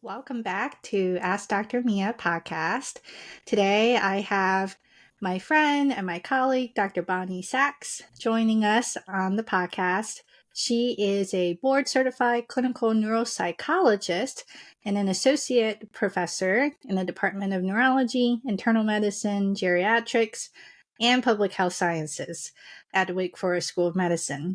Welcome back to Ask Dr. Mia podcast. Today I have my friend and my colleague, Dr. Bonnie Sachs, joining us on the podcast. She is a board certified clinical neuropsychologist and an associate professor in the Department of Neurology, Internal Medicine, Geriatrics, and Public Health Sciences at Wake Forest School of Medicine.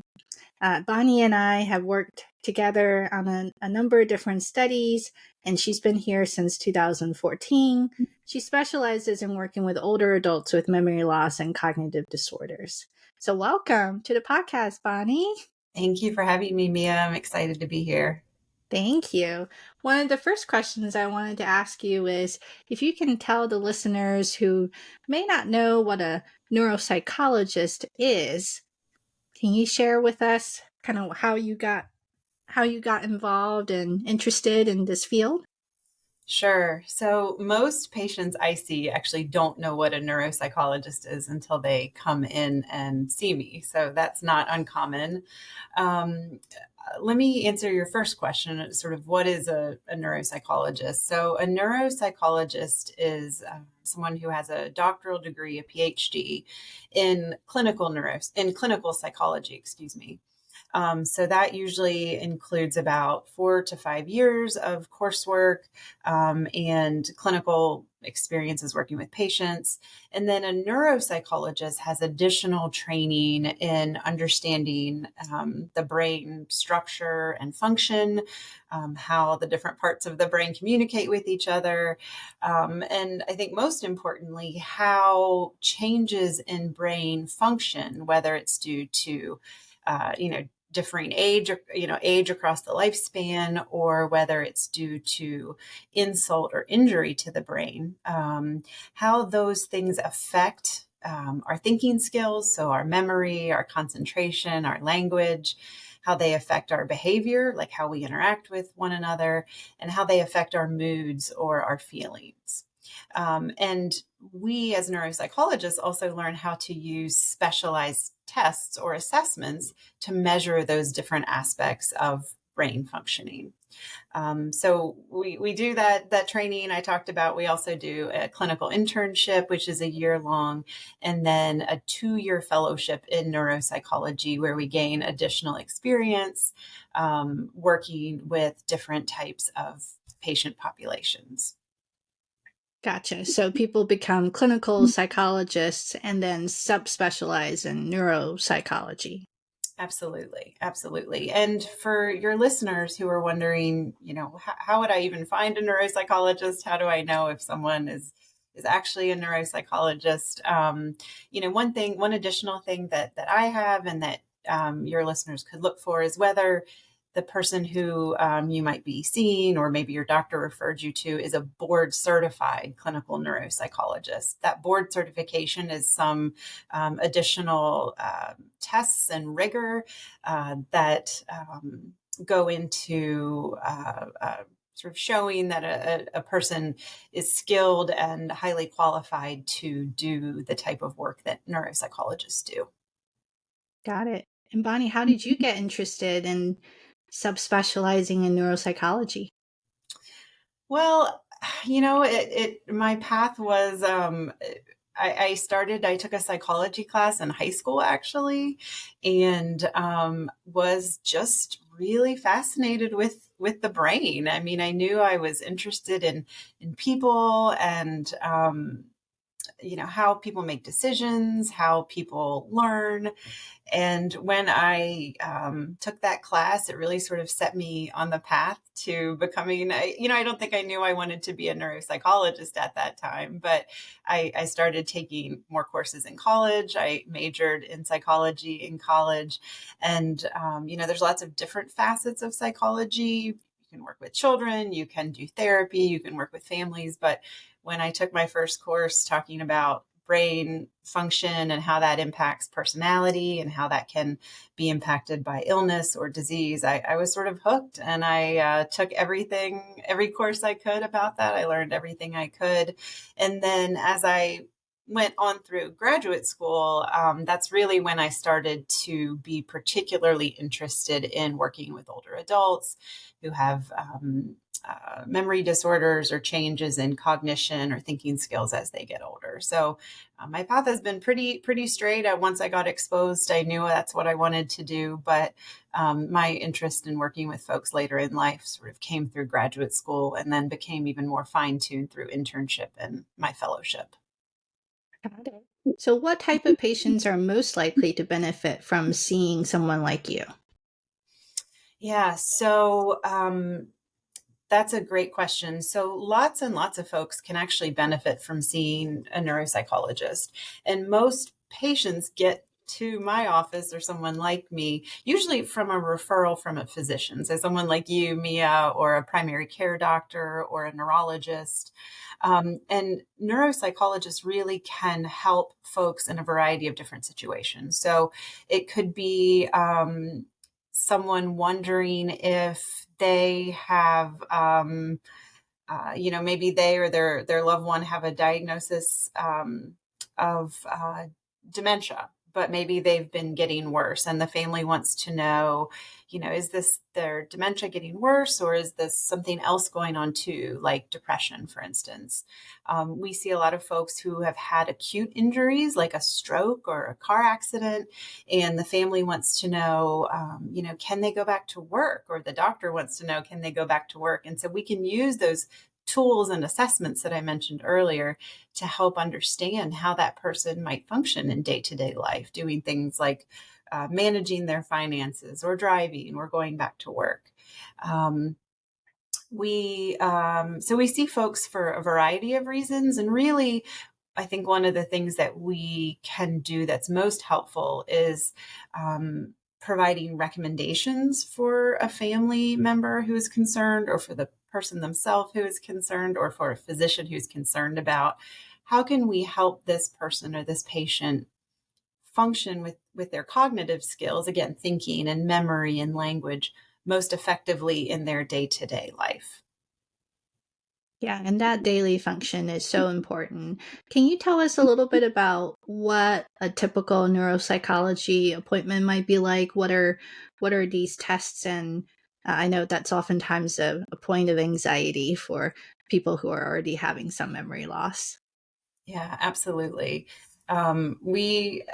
Bonnie and I have worked together on a number of different studies, and she's been here since 2014. She specializes in working with older adults with memory loss and cognitive disorders. So, welcome to the podcast, Bonnie. Thank you for having me, Mia. I'm excited to be here. Thank you. One of the first questions I wanted to ask you is if you can tell the listeners who may not know what a neuropsychologist is, can you share with us kind of how you got involved and interested in this field? Sure. So, most patients I see actually don't know what a neuropsychologist is until they come in and see me. So, that's not uncommon. Um, Let me answer your first question sort of what is a neuropsychologist? So, a neuropsychologist is someone who has a doctoral degree, a PhD in clinical psychology, excuse me. So that usually includes about 4 to 5 years of coursework and clinical experiences working with patients. And then a neuropsychologist has additional training in understanding the brain structure and function, how the different parts of the brain communicate with each other. And I think most importantly, how changes in brain function, whether it's due to differing age, age across the lifespan, or whether it's due to insult or injury to the brain, how those things affect our thinking skills, so our memory, our concentration, our language, how they affect our behavior, like how we interact with one another, and how they affect our moods or our feelings. And we, as neuropsychologists, also learn how to use specialized tests or assessments to measure those different aspects of brain functioning. So we do that training I talked about. We also do a clinical internship, which is a year long, and then a 2-year fellowship in neuropsychology, where we gain additional experience working with different types of patient populations. Gotcha. So people become clinical psychologists and then subspecialize in neuropsychology. Absolutely. Absolutely. And for your listeners who are wondering, how would I even find a neuropsychologist? How do I know if someone is actually a neuropsychologist? One additional thing that I have and that your listeners could look for is whether the person who you might be seeing, or maybe your doctor referred you to, is a board certified clinical neuropsychologist. That board certification is some additional tests and rigor that go into sort of showing that a person is skilled and highly qualified to do the type of work that neuropsychologists do. Got it. And Bonnie, how did you get interested in subspecializing in neuropsychology? Well, my path was, I took a psychology class in high school actually, and was just really fascinated with the brain. I mean, I knew I was interested in people and, how people make decisions, how people learn. And when I took that class, it really sort of set me on the path to becoming, I don't think I knew I wanted to be a neuropsychologist at that time, but I started taking more courses in college. I majored in psychology in college. And, there's lots of different facets of psychology. You can work with children, you can do therapy, you can work with families. But when I took my first course talking about brain function and how that impacts personality and how that can be impacted by illness or disease, I was sort of hooked, and I took every course I could about that. I learned everything I could. And then as I went on through graduate school, that's really when I started to be particularly interested in working with older adults who have memory disorders or changes in cognition or thinking skills as they get older. So my path has been pretty straight. Once I got exposed, I knew that's what I wanted to do. But my interest in working with folks later in life sort of came through graduate school and then became even more fine tuned through internship and my fellowship. Got it. So, what type of patients are most likely to benefit from seeing someone like you? Yeah, that's a great question. So, lots and lots of folks can actually benefit from seeing a neuropsychologist. And most patients get to my office or someone like me, usually from a referral from a physician. So, someone like you, Mia, or a primary care doctor or a neurologist. And neuropsychologists really can help folks in a variety of different situations. So, it could be someone wondering if they have maybe they or their loved one have a diagnosis of dementia, but maybe they've been getting worse and the family wants to know, is this their dementia getting worse or is this something else going on too, like depression, for instance. We see a lot of folks who have had acute injuries like a stroke or a car accident, and the family wants to know, can they go back to work, or the doctor wants to know, can they go back to work. And so we can use those tools and assessments that I mentioned earlier to help understand how that person might function in day-to-day life, doing things like managing their finances or driving or going back to work. We see folks for a variety of reasons, and really I think one of the things that we can do that's most helpful is providing recommendations for a family member who is concerned, or for the person themselves who is concerned, or for a physician who's concerned about how can we help this person or this patient function with their cognitive skills, again, thinking and memory and language, most effectively in their day-to-day life. Yeah, and that daily function is so important. Can you tell us a little bit about what a typical neuropsychology appointment might be like? What are these tests? And I know that's oftentimes a point of anxiety for people who are already having some memory loss. Yeah, absolutely. We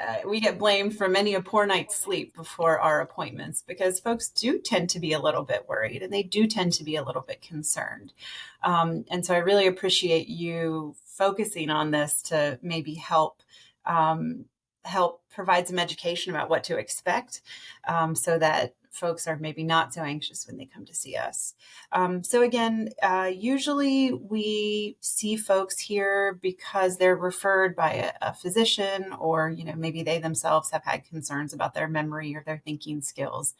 get blamed for many a poor night's sleep before our appointments because folks do tend to be a little bit worried and they do tend to be a little bit concerned. And so I really appreciate you focusing on this to maybe help provide some education about what to expect, so that folks are maybe not so anxious when they come to see us. So again, usually we see folks here because they're referred by a physician, or maybe they themselves have had concerns about their memory or their thinking skills.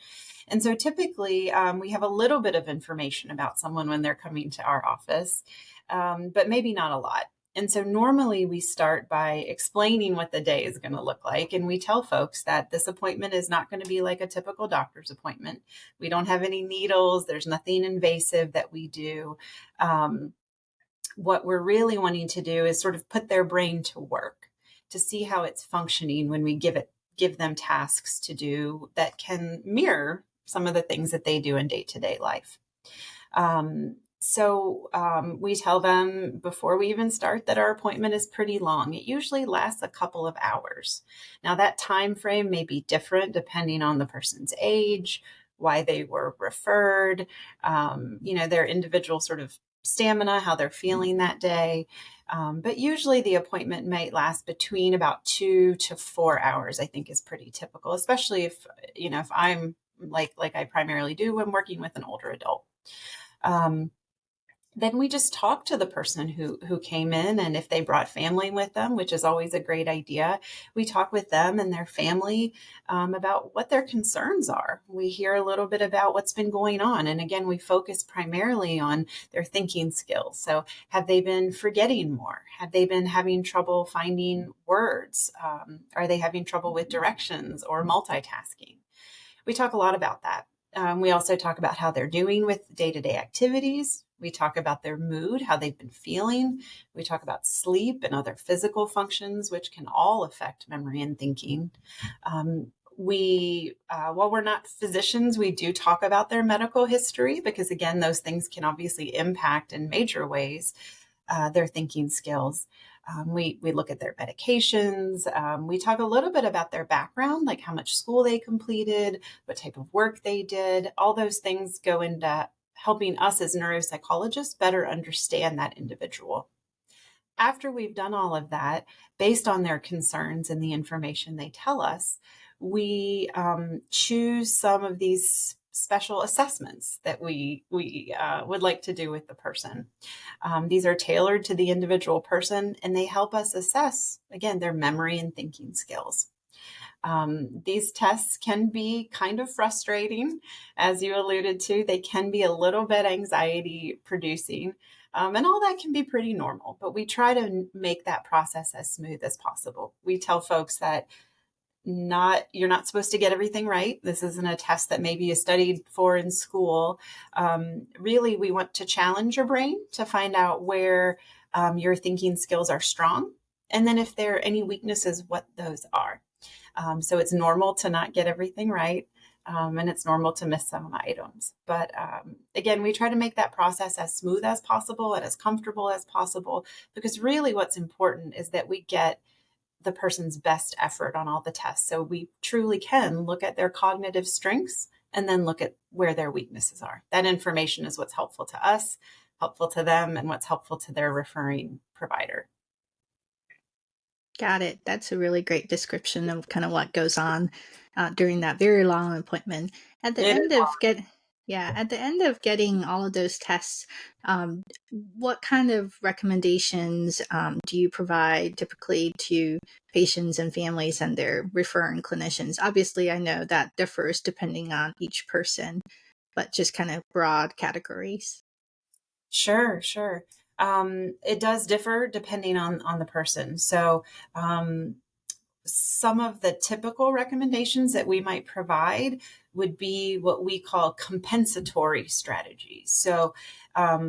And so typically we have a little bit of information about someone when they're coming to our office, but maybe not a lot. And so normally we start by explaining what the day is going to look like. And we tell folks that this appointment is not going to be like a typical doctor's appointment. We don't have any needles. There's nothing invasive that we do. What we're really wanting to do is sort of put their brain to work to see how it's functioning when we give them tasks to do that can mirror some of the things that they do in day-to-day life. We tell them before we even start that our appointment is pretty long. It usually lasts a couple of hours. Now that time frame may be different depending on the person's age, why they were referred, their individual sort of stamina, how they're feeling that day. But usually the appointment might last between about 2 to 4 hours, I think is pretty typical, especially if I'm like I primarily do when working with an older adult. Then we just talk to the person who came in, and if they brought family with them, which is always a great idea, we talk with them and their family about what their concerns are. We hear a little bit about what's been going on, and again, we focus primarily on their thinking skills. So have they been forgetting more? Have they been having trouble finding words? Are they having trouble with directions or multitasking? We talk a lot about that. We also talk about how they're doing with day-to-day activities. We talk about their mood, how they've been feeling. We talk about sleep and other physical functions, which can all affect memory and thinking. While we're not physicians, we do talk about their medical history because, again, those things can obviously impact in major ways their thinking skills. We look at their medications. We talk a little bit about their background, like how much school they completed, what type of work they did. All those things go into helping us as neuropsychologists better understand that individual. After we've done all of that, based on their concerns and the information they tell us, we choose some of these special assessments that we would like to do with the person. These are tailored to the individual person, and they help us assess, again, their memory and thinking skills. These tests can be kind of frustrating, as you alluded to. They can be a little bit anxiety producing, and all that can be pretty normal, but we try to make that process as smooth as possible. We tell folks that you're not supposed to get everything right. This isn't a test that maybe you studied for in school. Really, we want to challenge your brain to find out where your thinking skills are strong, and then if there are any weaknesses, what those are. So it's normal to not get everything right. And it's normal to miss some items. But again, we try to make that process as smooth as possible and as comfortable as possible, because really what's important is that we get the person's best effort on all the tests. So we truly can look at their cognitive strengths and then look at where their weaknesses are. That information is what's helpful to us, helpful to them, and what's helpful to their referring provider. Got it. That's a really great description of kind of what goes on during that very long appointment. At the It is end of at the end of getting all of those tests, um, what kind of recommendations do you provide typically to patients and families and their referring clinicians? Obviously, I know that differs depending on each person, but just kind of broad categories. Sure, sure. It does differ depending on the person. So, some of the typical recommendations that we might provide would be what we call compensatory strategies. So,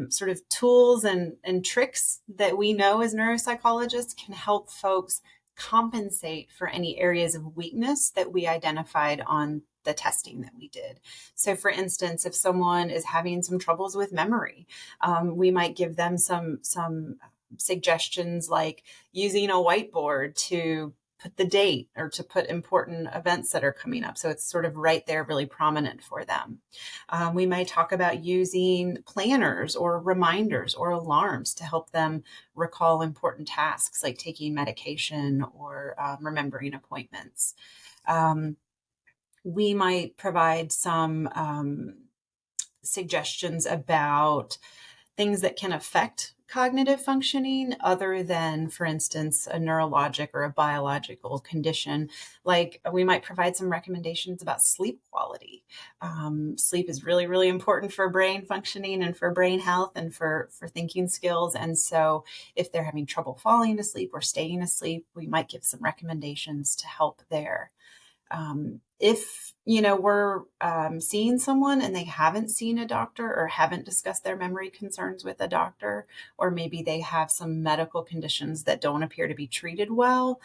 sort of tools and tricks that we know as neuropsychologists can help folks compensate for any areas of weakness that we identified on the testing that we did. So, for instance, if someone is having some troubles with memory, we might give them some suggestions like using a whiteboard to put the date or to put important events that are coming up. So it's sort of right there, really prominent for them. We might talk about using planners or reminders or alarms to help them recall important tasks like taking medication or remembering appointments. We might provide some suggestions about things that can affect cognitive functioning other than, for instance, a neurologic or a biological condition. Like we might provide some recommendations about sleep quality. Sleep is really, really important for brain functioning and for brain health and for thinking skills. And so if they're having trouble falling asleep or staying asleep, we might give some recommendations to help there. If we're seeing someone and they haven't seen a doctor or haven't discussed their memory concerns with a doctor, or maybe they have some medical conditions that don't appear to be treated well,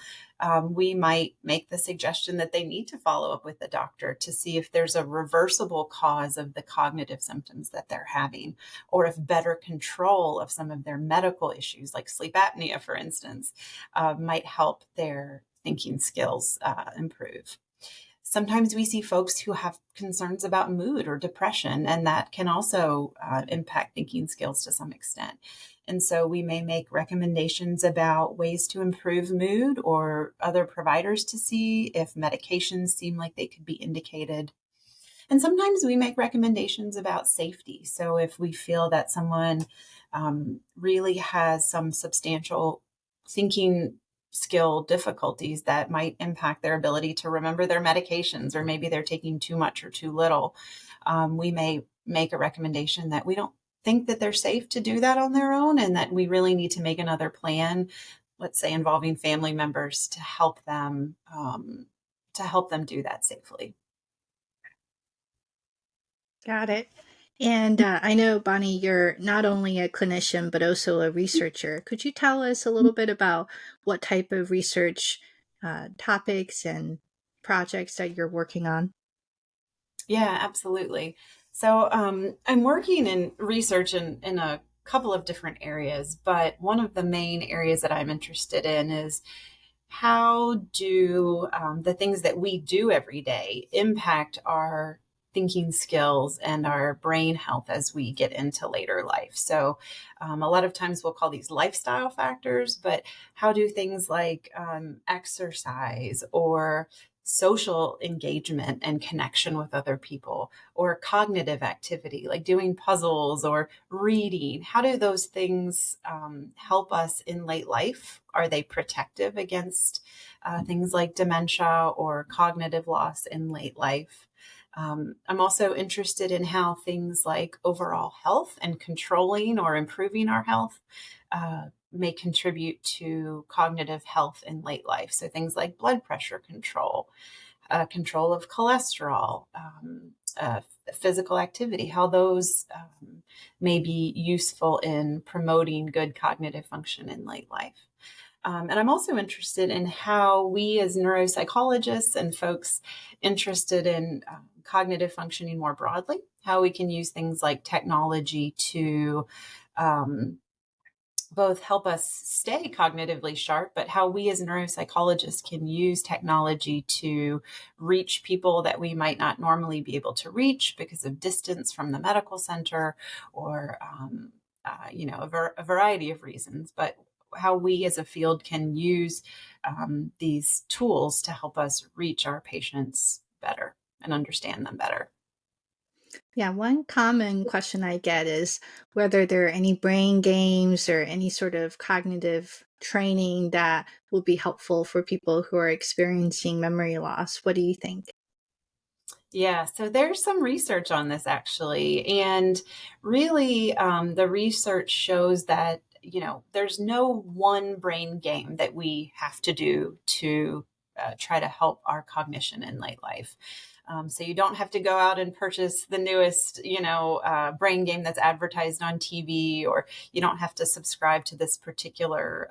we might make the suggestion that they need to follow up with the doctor to see if there's a reversible cause of the cognitive symptoms that they're having, or if better control of some of their medical issues, like sleep apnea, for instance, might help their thinking skills improve. Sometimes we see folks who have concerns about mood or depression, and that can also impact thinking skills to some extent. And so we may make recommendations about ways to improve mood or other providers to see if medications seem like they could be indicated. And sometimes we make recommendations about safety. So if we feel that someone really has some substantial thinking skill difficulties that might impact their ability to remember their medications, or maybe they're taking too much or too little, we may make a recommendation that we don't think that they're safe to do that on their own, and that we really need to make another plan, let's say involving family members, to help them do that safely. Got it. And I know, Bonnie, you're not only a clinician, but also a researcher. Could you tell us a little bit about what type of research topics and projects that you're working on? Yeah, absolutely. So I'm working in research in a couple of different areas, but one of the main areas that I'm interested in is how do the things that we do every day impact our thinking skills and our brain health as we get into later life? So, a lot of times we'll call these lifestyle factors, but how do things like exercise or social engagement and connection with other people or cognitive activity like doing puzzles or reading, how do those things help us in late life? Are they protective against things like dementia or cognitive loss in late life? I'm also interested in how things like overall health and controlling or improving our health may contribute to cognitive health in late life. So things like blood pressure control, control of cholesterol, physical activity, how those may be useful in promoting good cognitive function in late life. And I'm also interested in how we, as neuropsychologists and folks interested in cognitive functioning more broadly, how we can use things like technology to um, both help us stay cognitively sharp, but how we as neuropsychologists can use technology to reach people that we might not normally be able to reach because of distance from the medical center or, a variety of reasons. But how we as a field can use these tools to help us reach our patients better and understand them better. Yeah, one common question I get is whether there are any brain games or any sort of cognitive training that will be helpful for people who are experiencing memory loss. What do you think? Yeah, so there's some research on this actually. And really, the research shows that, there's no one brain game that we have to do to try to help our cognition in late life. So you don't have to go out and purchase the newest, brain game that's advertised on TV, or you don't have to subscribe to this particular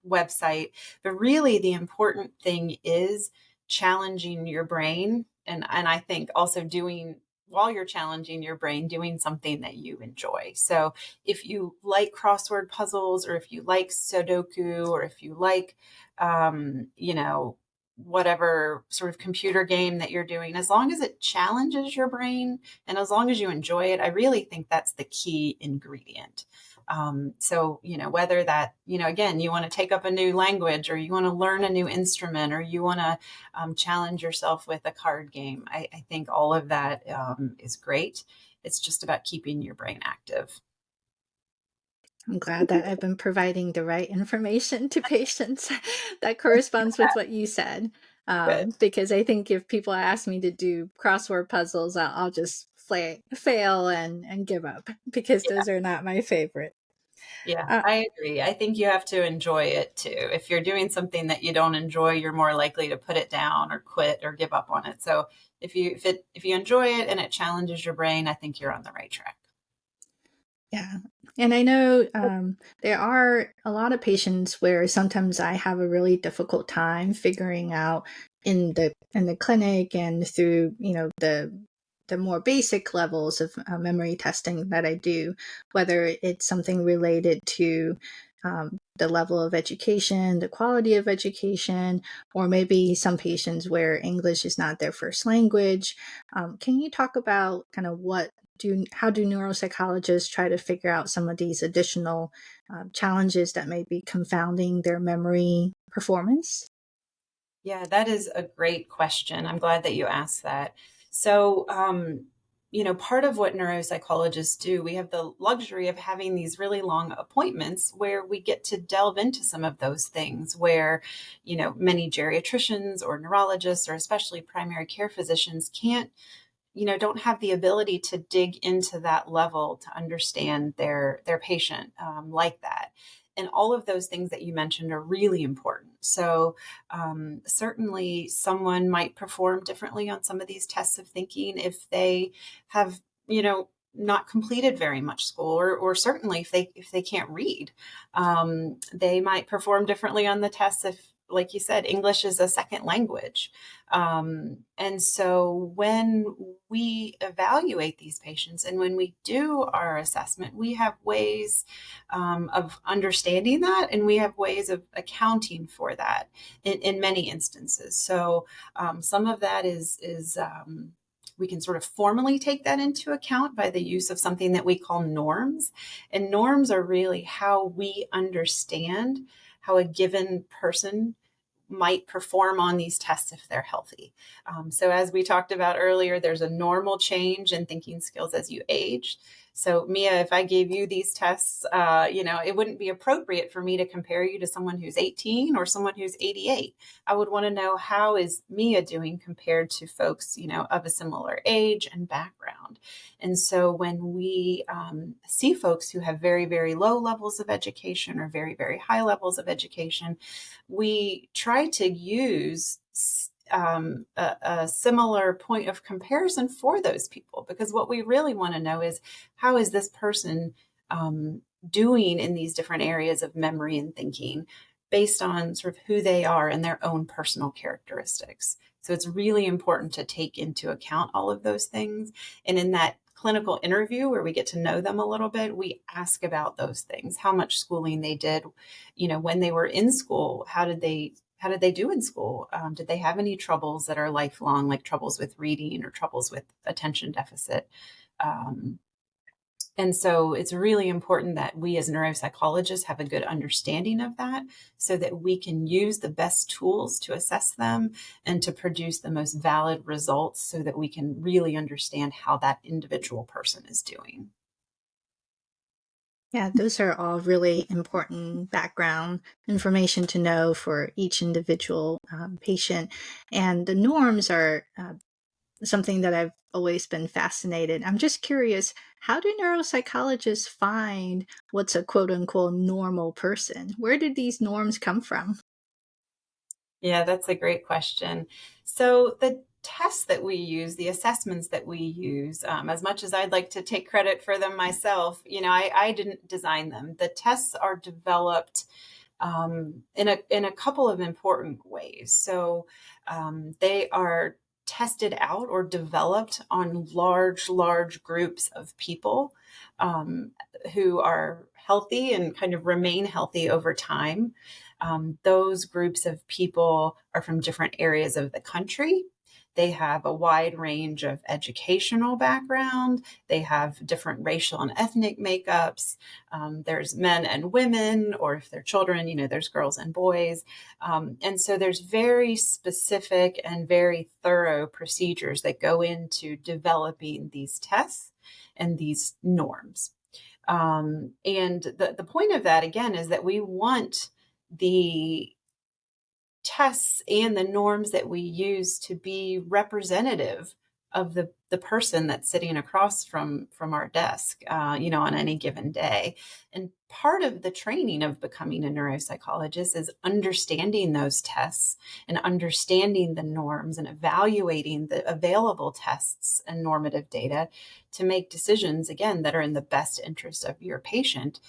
website. But really, the important thing is challenging your brain and I think also doing while you're challenging your brain, doing something that you enjoy. So if you like crossword puzzles, or if you like Sudoku, or if you like, um, you know, whatever sort of computer game that you're doing, as long as it challenges your brain and as long as you enjoy it, I really think that's the key ingredient. So, whether that, again, you want to take up a new language, or you want to learn a new instrument, or you want to challenge yourself with a card game, I think all of that is great. It's just about keeping your brain active. I'm glad that I've been providing the right information to patients that corresponds with what you said. Good. Because I think if people ask me to do crossword puzzles, I'll just fail and give up because Yeah. those are not my favorite. Yeah, Uh, I agree. I think you have to enjoy it too. If you're doing something that you don't enjoy, you're more likely to put it down or quit or give up on it. So if you enjoy it and it challenges your brain, I think you're on the right track. Yeah. And I know there are a lot of patients where sometimes I have a really difficult time figuring out in the clinic and through the more basic levels of memory testing that I do, whether it's something related to the level of education, the quality of education, or maybe some patients where English is not their first language. Can you talk about kind of how do neuropsychologists try to figure out some of these additional challenges that may be confounding their memory performance? Yeah, that is a great question. I'm glad that you asked that. So, part of what neuropsychologists do, we have the luxury of having these really long appointments where we get to delve into some of those things where, many geriatricians or neurologists or especially primary care physicians can't, don't have the ability to dig into that level to understand their patient like that. And all of those things that you mentioned are really important. So certainly someone might perform differently on some of these tests of thinking if they have, not completed very much school, or certainly if they can't read, they might perform differently on the tests if, like you said, English is a second language. And so when we evaluate these patients and when we do our assessment, we have ways of understanding that, and we have ways of accounting for that in many instances. So some of that is we can sort of formally take that into account by the use of something that we call norms. And norms are really how we understand how a given person might perform on these tests if they're healthy. So as we talked about earlier, there's a normal change in thinking skills as you age. So Mia, if I gave you these tests, it wouldn't be appropriate for me to compare you to someone who's 18 or someone who's 88. I would want to know, how is Mia doing compared to folks, of a similar age and background. And so when we see folks who have very, very low levels of education or very, very high levels of education, we try to use a similar point of comparison for those people, because what we really want to know is, how is this person doing in these different areas of memory and thinking based on sort of who they are and their own personal characteristics. So it's really important to take into account all of those things. And in that clinical interview where we get to know them a little bit, we ask about those things: how much schooling they did, when they were in school, how did they do in school? Did they have any troubles that are lifelong, like troubles with reading or troubles with attention deficit? And so it's really important that we as neuropsychologists have a good understanding of that, so that we can use the best tools to assess them and to produce the most valid results, so that we can really understand how that individual person is doing. Yeah, those are all really important background information to know for each individual patient. And the norms are something that I've always been fascinated. I'm just curious, how do neuropsychologists find what's a quote unquote normal person? Where did these norms come from? Yeah, that's a great question. So the tests that we use, the assessments that we use, as much as I'd like to take credit for them myself, I didn't design them. The tests are developed in a couple of important ways. So they are tested out or developed on large groups of people um, who are healthy and kind of remain healthy over time. Those groups of people are from different areas of the country. They have a wide range of educational background. They have different racial and ethnic makeups. There's men and women, or if they're children, there's girls and boys. And so there's very specific and very thorough procedures that go into developing these tests and these norms. And the point of that, again, is that we want the tests and the norms that we use to be representative of the person that's sitting across from our desk, on any given day. And part of the training of becoming a neuropsychologist is understanding those tests and understanding the norms and evaluating the available tests and normative data to make decisions, again, that are in the best interest of your patient,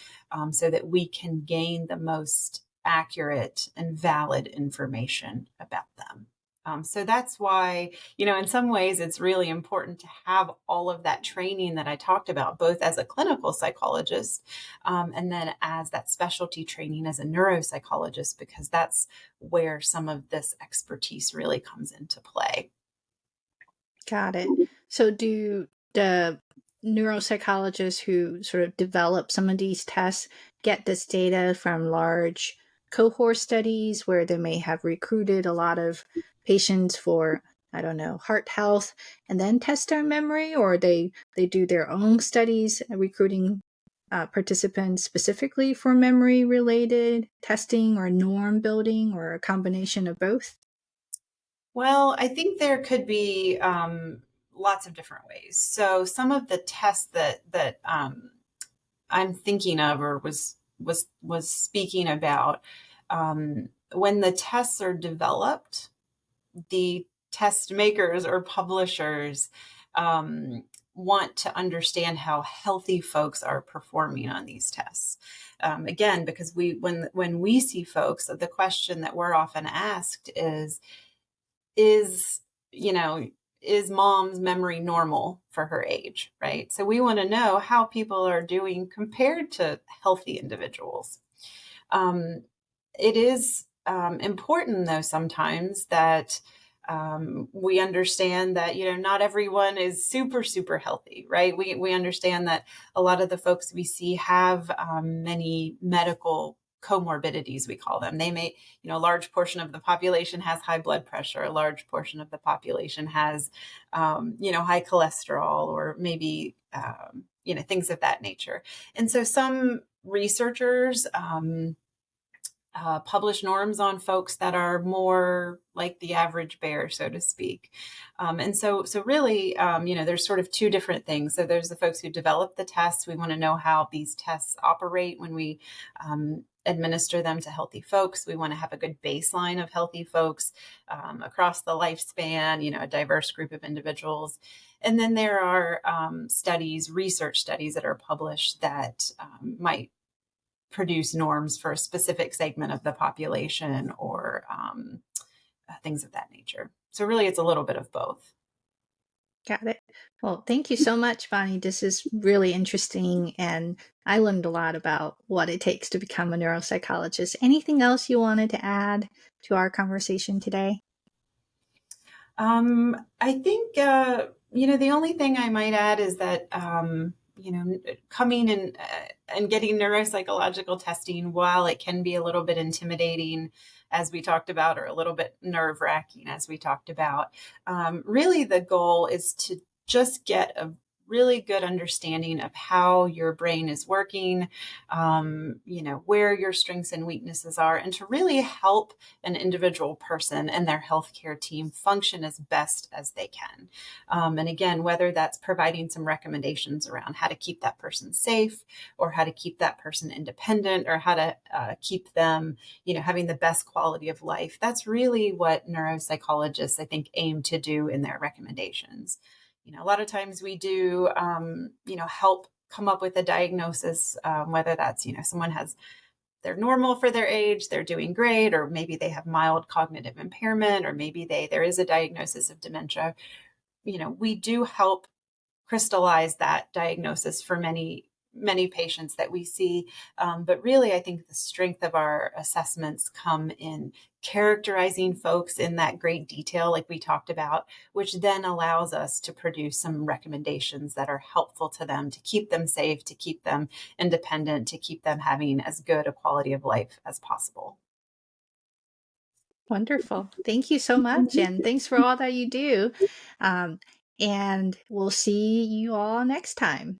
so that we can gain the most accurate and valid information about them. So that's why, in some ways, it's really important to have all of that training that I talked about, both as a clinical psychologist and then as that specialty training as a neuropsychologist, because that's where some of this expertise really comes into play. Got it. So do the neuropsychologists who sort of develop some of these tests get this data from large cohort studies where they may have recruited a lot of patients for, I don't know, heart health, and then test their memory, or they do their own studies recruiting participants specifically for memory related testing or norm building, or a combination of both? Well, I think there could be lots of different ways. So some of the tests that I'm thinking of, or was speaking about, when the tests are developed, the test makers or publishers want to understand how healthy folks are performing on these tests. Again, because when we see folks, the question that we're often asked is you know is mom's memory normal for her age, right? So we want to know how people are doing compared to healthy individuals. um, it is important, though, sometimes that we understand that not everyone is super super healthy, right? We understand that a lot of the folks we see have many medical comorbidities, we call them. They may, a large portion of the population has high blood pressure, a large portion of the population has high cholesterol, or maybe things of that nature. And so some researchers publish norms on folks that are more like the average bear, so to speak. And so really, there's sort of two different things. So there's the folks who develop the tests. We want to know how these tests operate when we administer them to healthy folks. We want to have a good baseline of healthy folks across the lifespan, a diverse group of individuals. And then there are research studies that are published that might produce norms for a specific segment of the population, or things of that nature. So really, it's a little bit of both. Got it. Well, thank you so much, Bonnie. This is really interesting, and I learned a lot about what it takes to become a neuropsychologist. Anything else you wanted to add to our conversation today? I think, the only thing I might add is that, coming and getting neuropsychological testing, while it can be a little bit intimidating, as we talked about, or a little bit nerve wracking, as we talked about, really the goal is to just get a really good understanding of how your brain is working, where your strengths and weaknesses are, and to really help an individual person and their healthcare team function as best as they can. And again, whether that's providing some recommendations around how to keep that person safe, or how to keep that person independent, or how to keep them, having the best quality of life. That's really what neuropsychologists, I think, aim to do in their recommendations. A lot of times we do, help come up with a diagnosis, whether that's, someone they're normal for their age, they're doing great, or maybe they have mild cognitive impairment, or maybe there is a diagnosis of dementia. We do help crystallize that diagnosis for many patients that we see. But really, I think the strength of our assessments come in characterizing folks in that great detail, like we talked about, which then allows us to produce some recommendations that are helpful to them, to keep them safe, to keep them independent, to keep them having as good a quality of life as possible. Wonderful. Thank you so much. And thanks for all that you do. Um, and we'll see you all next time.